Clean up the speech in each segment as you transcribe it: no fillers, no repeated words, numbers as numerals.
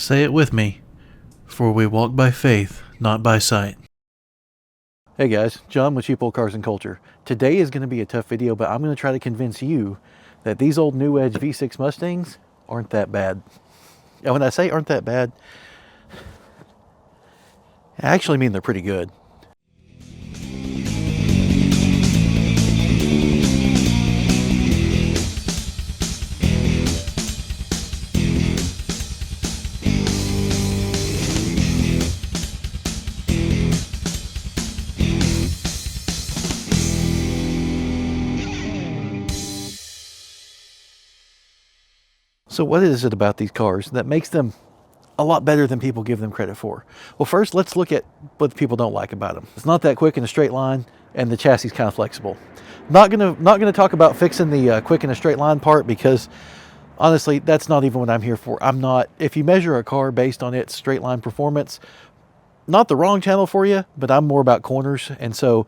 Say it with me, for we walk by faith, not by sight. Hey guys, John with Cheap Old Cars and Culture. Today is going to be a tough video, but I'm going to try to convince you that these old New Edge V6 Mustangs aren't that bad. And when I say aren't that bad, I actually mean they're pretty good. So what is it about these cars that makes them a lot better than people give them credit for? Well, first, let's look at what people don't like about them. It's not that quick in a straight line, and the chassis is kind of flexible. Not gonna talk about fixing the quick in a straight line part, because honestly, that's not even what I'm here for. If you measure a car based on its straight line performance, not the wrong channel for you, but I'm more about corners. And so,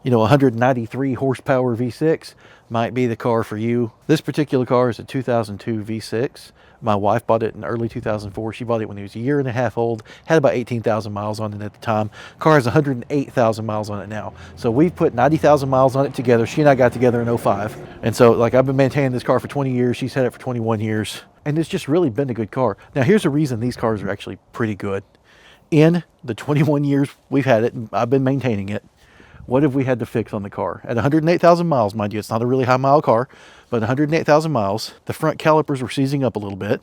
193 horsepower V6 might be the car for you. This particular car is a 2002 V6. My wife bought it in early 2004. She bought it when it was a year and a half old, had about 18,000 miles on it at the time. Car has 108,000 miles on it now. So we've put 90,000 miles on it together. She and I got together in 05. And so I've been maintaining this car for 20 years. She's had it for 21 years. And it's just really been a good car. Now here's the reason these cars are actually pretty good. In the 21 years we've had it, and I've been maintaining it, what have we had to fix on the car? At 108,000 miles, mind you, it's not a really high mile car, but 108,000 miles, the front calipers were seizing up a little bit.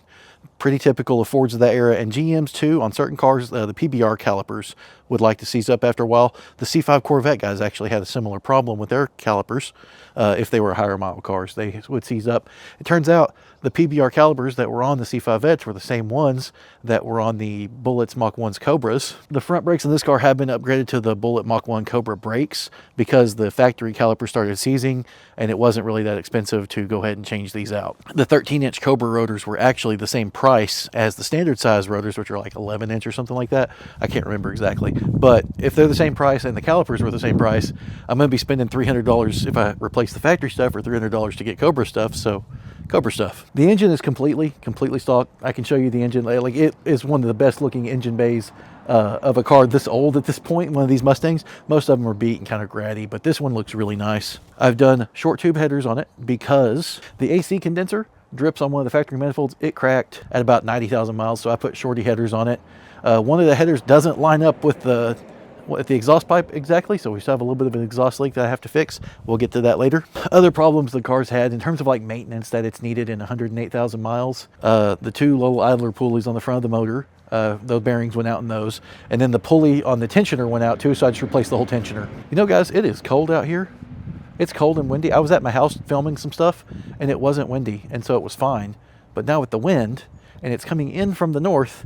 Pretty typical of Fords of that era, and GMs too. On certain cars, the PBR calipers would like to seize up after a while. The C5 Corvette guys actually had a similar problem with their calipers. If they were higher mile cars, they would seize up. It turns out the PBR calipers that were on the C5Ettes were the same ones that were on the Bullett's Mach 1's Cobras. The front brakes in this car have been upgraded to the Bullitt Mach 1 Cobra brakes because the factory calipers started seizing, and it wasn't really that expensive to go ahead and change these out. The 13-inch Cobra rotors were actually the same price as the standard size rotors, which are like 11-inch or something like that. I can't remember exactly, but if they're the same price and the calipers were the same price, I'm going to be spending $300 if I replace the factory stuff, or $300 to get Cobra stuff. So Cobra stuff. The engine is completely stock. I can show you the engine. Like, it is one of the best looking engine bays of a car this old at this point. One of these Mustangs, most of them are beat and kind of gratty, but this one looks really nice. I've done short tube headers on it because the AC condenser drips on one of the factory manifolds. It cracked at about 90,000 miles, so I put shorty headers on it. One of the headers doesn't line up with the exhaust pipe exactly, so we still have a little bit of an exhaust leak that I have to fix. We'll get to that later. Other problems the car's had in terms of maintenance that it's needed in 108,000 miles. The two little idler pulleys on the front of the motor, those bearings went out in those, and then the pulley on the tensioner went out too, so I just replaced the whole tensioner. Guys, it is cold out here. It's cold and windy. I was at my house filming some stuff, and it wasn't windy, and so it was fine. But now with the wind, and it's coming in from the north,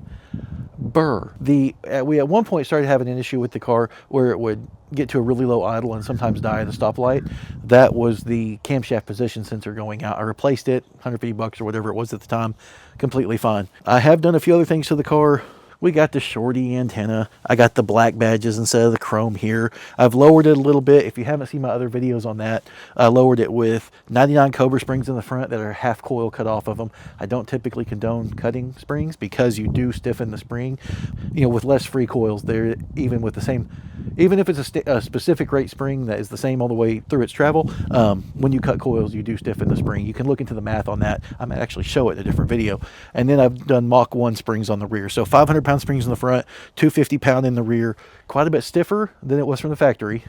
burr. We at one point started having an issue with the car where it would get to a really low idle and sometimes die at a stoplight. That was the camshaft position sensor going out. I replaced it, $150 or whatever it was at the time, completely fine. I have done a few other things to the car. We got the shorty antenna. I got the black badges instead of the chrome here. I've lowered it a little bit. If you haven't seen my other videos on that, I lowered it with 99 Cobra springs in the front that are half coil cut off of them. I don't typically condone cutting springs because you do stiffen the spring. With less free coils there, even if it's a specific rate spring that is the same all the way through its travel, when you cut coils, you do stiffen the spring. You can look into the math on that. I might actually show it in a different video. And then I've done Mach 1 springs on the rear. So 500-pound springs in the front, 250-pound in the rear, quite a bit stiffer than it was from the factory.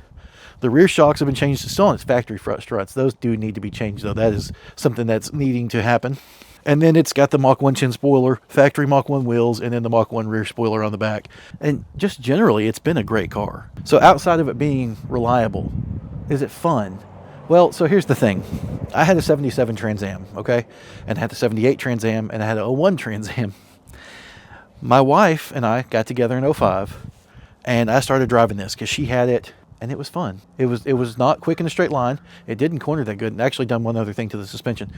The rear shocks have been changed. It's still on its factory front struts. Those do need to be changed, though. That is something that's needing to happen. And then it's got the Mach 1 chin spoiler, factory Mach 1 wheels, and then the Mach 1 rear spoiler on the back. And just generally, it's been a great car. So outside of it being reliable, is it fun? Well, so here's the thing. I had a 77 Trans Am, okay? And I had a 78 Trans Am, and I had a 01 Trans Am. My wife and I got together in 05, and I started driving this because she had it, and it was fun. It was not quick in a straight line. It didn't corner that good. And actually done one other thing to the suspension.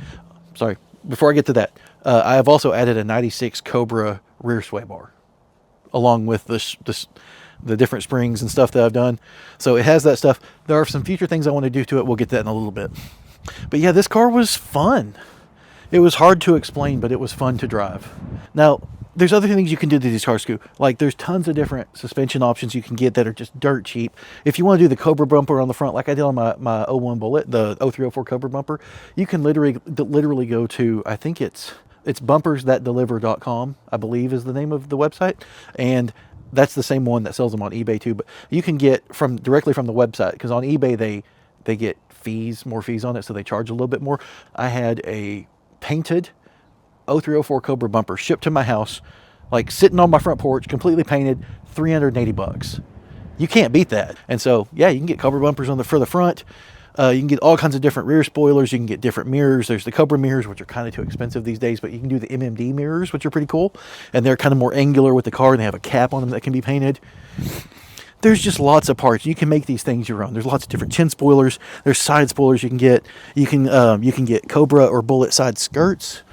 Sorry, before I get to that, I have also added a 96 Cobra rear sway bar, along with the different springs and stuff that I've done. So it has that stuff. There are some future things I want to do to it. We'll get to that in a little bit. But yeah, this car was fun. It was hard to explain, but it was fun to drive. Now, there's other things you can do to these cars too. Like there's tons of different suspension options you can get that are just dirt cheap. If you want to do the Cobra bumper on the front, like I did on my 01 Bullet, the 0304 Cobra bumper, you can literally go to, I think it's bumpersthatdeliver.com, I believe is the name of the website. And that's the same one that sells them on eBay too. But you can get directly from the website, because on eBay they get more fees on it, so they charge a little bit more. I had a painted 0304 Cobra bumper shipped to my house, like sitting on my front porch, completely painted, $380. You can't beat that. And so, yeah, you can get Cobra bumpers for the front. You can get all kinds of different rear spoilers. You can get different mirrors. There's the Cobra mirrors, which are kind of too expensive these days, but you can do the MMD mirrors, which are pretty cool. And they're kind of more angular with the car, and they have a cap on them that can be painted. There's just lots of parts. You can make these things your own. There's lots of different chin spoilers. There's side spoilers you can get. You can get Cobra or Bullet side skirts.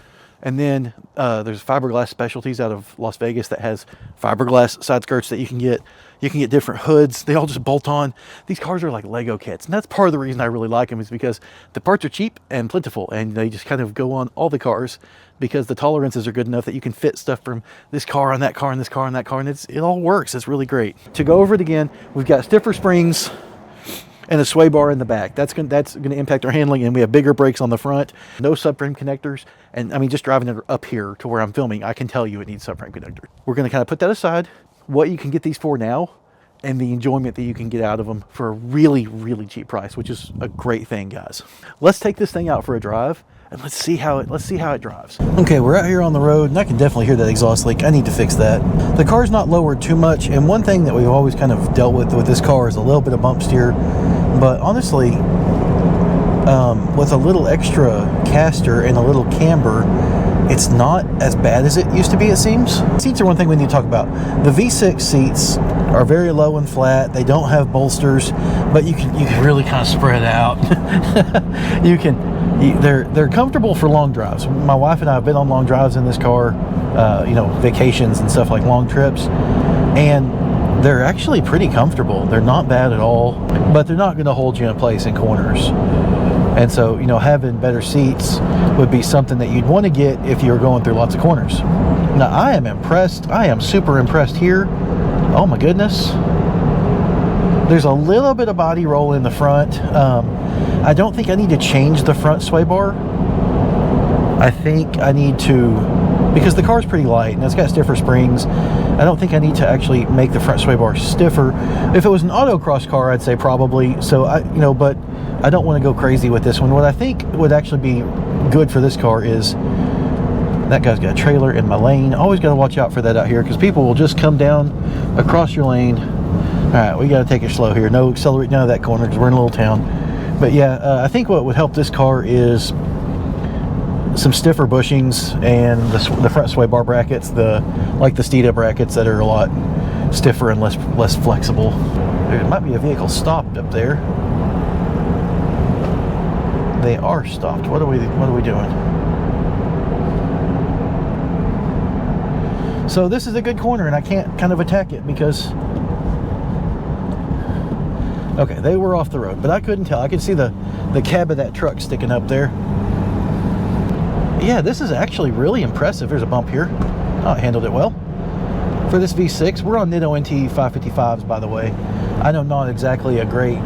And then there's Fiberglass Specialties out of Las Vegas that has fiberglass side skirts that you can get. You can get different hoods. They all just bolt on. These cars are like Lego kits. And that's part of the reason I really like them, is because the parts are cheap and plentiful. And they just kind of go on all the cars, because the tolerances are good enough that you can fit stuff from this car on that car and this car on that car. And it all works. It's really great. To go over it again, we've got stiffer springs and a sway bar in the back. That's going to impact our handling, and we have bigger brakes on the front. No subframe connectors. And I mean, just driving it up here to where I'm filming, I can tell you it needs subframe connectors. We're going to kind of put that aside, what you can get these for now, and the enjoyment that you can get out of them for a really, really cheap price, which is a great thing, guys. Let's take this thing out for a drive, and let's see how it drives. Okay, we're out here on the road, and I can definitely hear that exhaust leak. I need to fix that. The car's not lowered too much, and one thing that we've always kind of dealt with this car is a little bit of bump steer. But honestly, with a little extra caster and a little camber, it's not as bad as it used to be, it seems. Seats are one thing we need to talk about. The V6 seats are very low and flat. They don't have bolsters, but you can really kind of spread out. They're comfortable for long drives. My wife and I have been on long drives in this car, vacations and stuff, like long trips, and they're actually pretty comfortable. They're not bad at all, but they're not going to hold you in place in corners. And so, having better seats would be something that you'd want to get if you're going through lots of corners. Now, I am impressed. I am super impressed here. Oh my goodness. There's a little bit of body roll in the front. I don't think I need to change the front sway bar. I think I need to, because the car's pretty light and it's got stiffer springs, I don't think I need to actually make the front sway bar stiffer. If it was an autocross car, I'd say probably. So but I don't want to go crazy with this one. What I think would actually be good for this car is, that guy's got a trailer in my lane. Always got to watch out for that out here, because people will just come down across your lane. All right, we got to take it slow here. No accelerate down to that corner, because we're in a little town. But yeah, I think what would help this car is some stiffer bushings and the front sway bar brackets, like the Steeda brackets that are a lot stiffer and less flexible. There might be a vehicle stopped up there. They are stopped. What are we doing? So this is a good corner, and I can't kind of attack it because, okay, they were off the road, but I couldn't tell. I could see the cab of that truck sticking up there. Yeah, this is actually really impressive. There's a bump here. Oh, I handled it well. For this V6, we're on Nitto NT 555s, by the way. I know not exactly a great,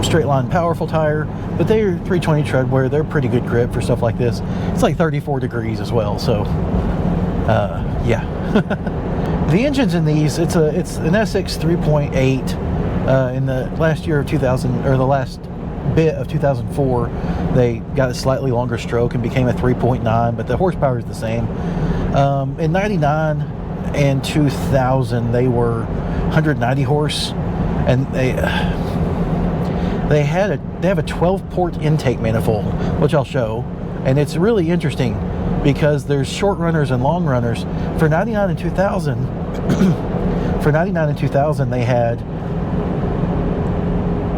straight line powerful tire, but they're 320 treadwear. They're pretty good grip for stuff like this. It's like 34 degrees as well, so yeah. The engines in these, it's an SX 3.8. In the last year of 2000, or the last bit of 2004, they got a slightly longer stroke and became a 3.9, but the horsepower is the same. In 99 and 2000, they were 190 horse, and they have a 12-port intake manifold, which I'll show, and it's really interesting because there's short runners and long runners. For 99 and 2000, they had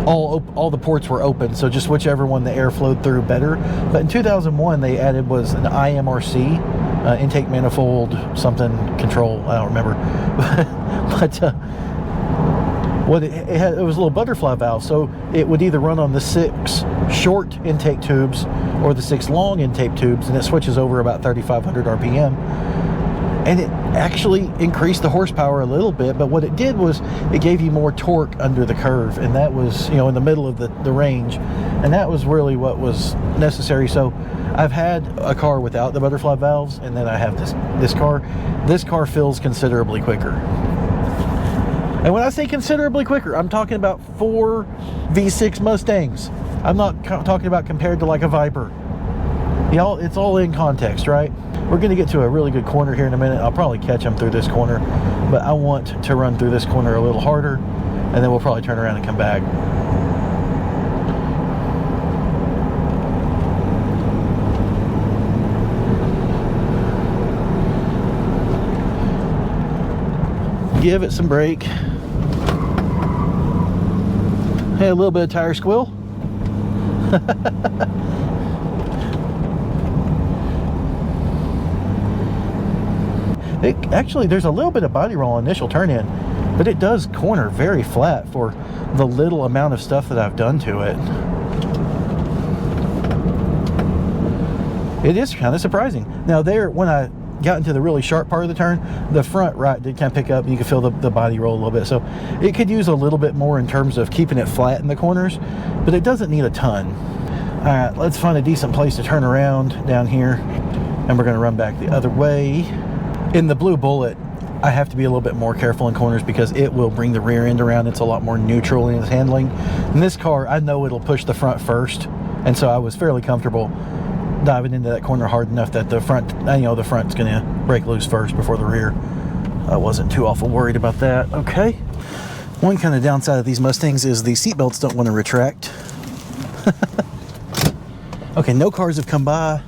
all the ports were open, so just whichever one the air flowed through better. But in 2001, they added was an IMRC, intake manifold something control. I don't remember, but what it was a little butterfly valve, so it would either run on the 6 short intake tubes or the 6 long intake tubes, and it switches over about 3,500 RPM. and it actually increased the horsepower a little bit, but what it did was it gave you more torque under the curve, and that was, you know, in the middle of the range, and that was really what was necessary. So I've had a car without the butterfly valves, and then I have this car. This car feels considerably quicker. And when I say considerably quicker, I'm talking about 4 V6 Mustangs. I'm not talking about compared to like a Viper. Y'all, it's all in context, right? We're going to get to a really good corner here in a minute. I'll probably catch them through this corner, but I want to run through this corner a little harder, and then we'll probably turn around and come back. Give it some brake. Hey, a little bit of tire squill. Actually, there's a little bit of body roll on initial turn in, but it does corner very flat for the little amount of stuff that I've done to it. It is kind of surprising. Now there, when I got into the really sharp part of the turn, the front right did kind of pick up, and you can feel the body roll a little bit. So it could use a little bit more in terms of keeping it flat in the corners, but it doesn't need a ton. All right, let's find a decent place to turn around down here, and we're going to run back the other way. In the Blue Bullet, I have to be a little bit more careful in corners because it will bring the rear end around. It's a lot more neutral in its handling. In this car, I know it'll push the front first, and so I was fairly comfortable diving into that corner hard enough that the front, you know, the front's going to break loose first before the rear. I wasn't too awful worried about that. Okay. One kind of downside of these Mustangs is the seat belts don't want to retract. Okay, no cars have come by,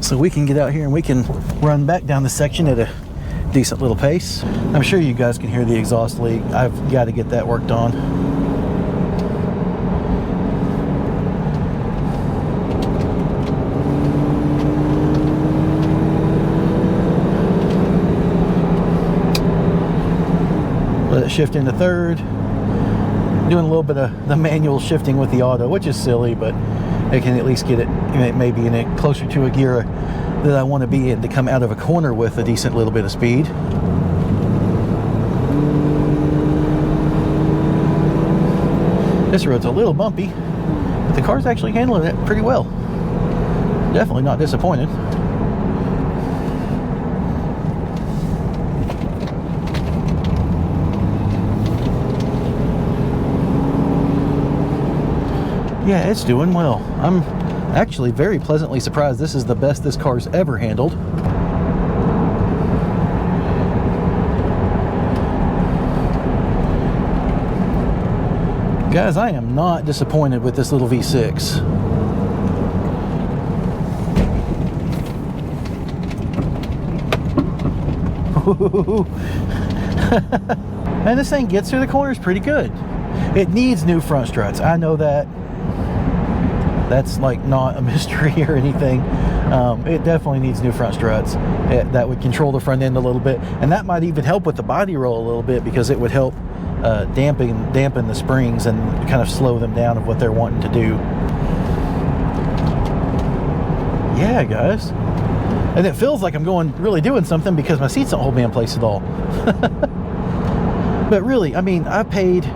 so we can get out here and we can run back down the section at a decent little pace. I'm sure you guys can hear the exhaust leak. I've got to get that worked on. Let it shift into third. Doing a little bit of the manual shifting with the auto, which is silly, but it can at least get it maybe in it closer to a gear that I want to be in to come out of a corner with a decent little bit of speed. This road's a little bumpy, but the car's actually handling it pretty well. Definitely not disappointed. Yeah, it's doing well. I'm actually very pleasantly surprised. This is the best this car's ever handled. Guys, I am not disappointed with this little V6. And this thing gets through the corners pretty good. It needs new front struts. I know that. That's like not a mystery or anything. It definitely needs new front struts that would control the front end a little bit, and that might even help with the body roll a little bit because it would help dampen the springs and kind of slow them down of what they're wanting to do. Yeah, guys. And it feels like I'm really doing something because my seats don't hold me in place at all. But really, I mean, I paid,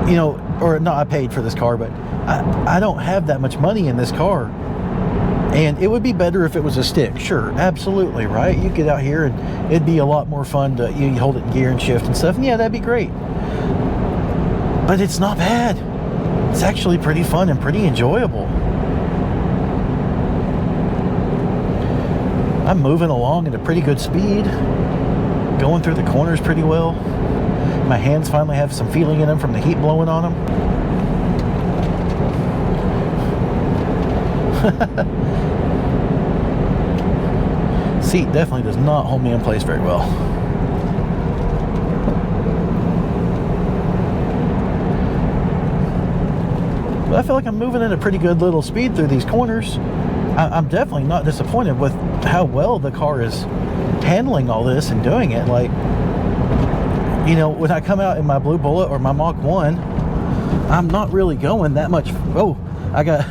you know, or not I paid for this car, but I don't have that much money in this car. And it would be better if it was a stick. Sure, absolutely, right? You get out here and it'd be a lot more fun to you hold it in gear and shift and stuff. And yeah, that'd be great. But it's not bad. It's actually pretty fun and pretty enjoyable. I'm moving along at a pretty good speed. Going through the corners pretty well. My hands finally have some feeling in them from the heat blowing on them. Seat definitely does not hold me in place very well. But I feel like I'm moving at a pretty good little speed through these corners. I'm definitely not disappointed with how well the car is handling all this and doing it. Like, you know, when I come out in my Blue Bullet or my Mach 1, I'm not really going that much. Oh, I got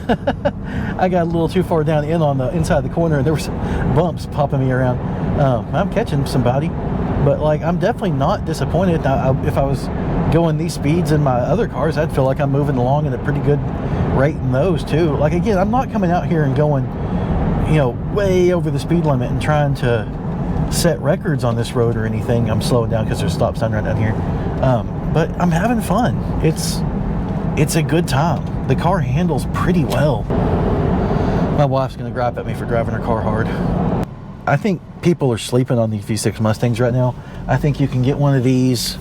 I got a little too far down in on the inside of the corner, and there was bumps popping me around. I'm catching somebody, but like I'm definitely not disappointed. If I was going these speeds in my other cars, I'd feel like I'm moving along at a pretty good rate in those too. Like again, I'm not coming out here and going, you know, way over the speed limit and trying to set records on this road or anything. I'm slowing down because there's a stop sign right down here. But I'm having fun. It's a good time. The car handles pretty well. My wife's gonna gripe at me for driving her car hard. I think people are sleeping on these V6 Mustangs right now. I think you can get one of these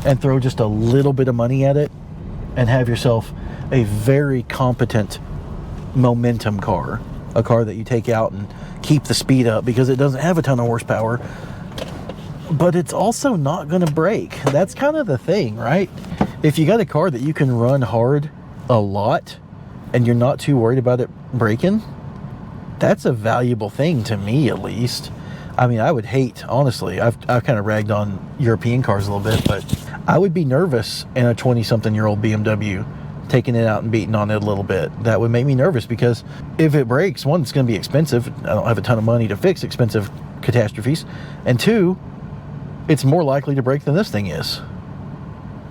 and throw just a little bit of money at it and have yourself a very competent momentum car. A car that you take out and keep the speed up because it doesn't have a ton of horsepower, but it's also not going to break. That's kind of the thing, right? If you got a car that you can run hard a lot and you're not too worried about it breaking, that's a valuable thing to me, at least. I mean, I would hate, honestly, I've kind of ragged on European cars a little bit, but I would be nervous in a 20-something-year-old BMW taking it out and beating on it a little bit. That would make me nervous because if it breaks, one, it's going to be expensive. I don't have a ton of money to fix expensive catastrophes. And two, it's more likely to break than this thing is.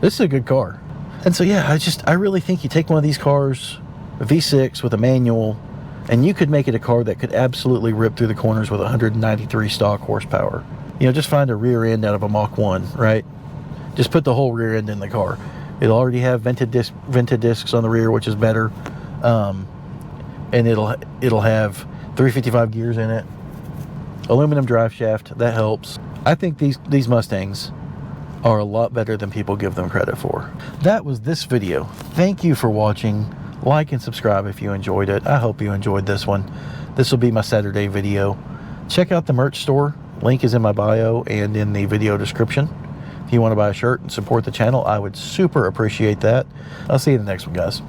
This is a good car. And so, yeah, I really think you take one of these cars, a V6 with a manual, and you could make it a car that could absolutely rip through the corners with 193 stock horsepower. You know, just find a rear end out of a Mach 1, right? Just put the whole rear end in the car. It'll already have vented discs on the rear, which is better. And it'll have 355 gears in it. Aluminum drive shaft, that helps. I think these Mustangs are a lot better than people give them credit for. That was this video. Thank you for watching. Like and subscribe if you enjoyed it. I hope you enjoyed this one. This will be my Saturday video. Check out the merch store. Link is in my bio and in the video description. If you want to buy a shirt and support the channel, I would super appreciate that. I'll see you in the next one, guys.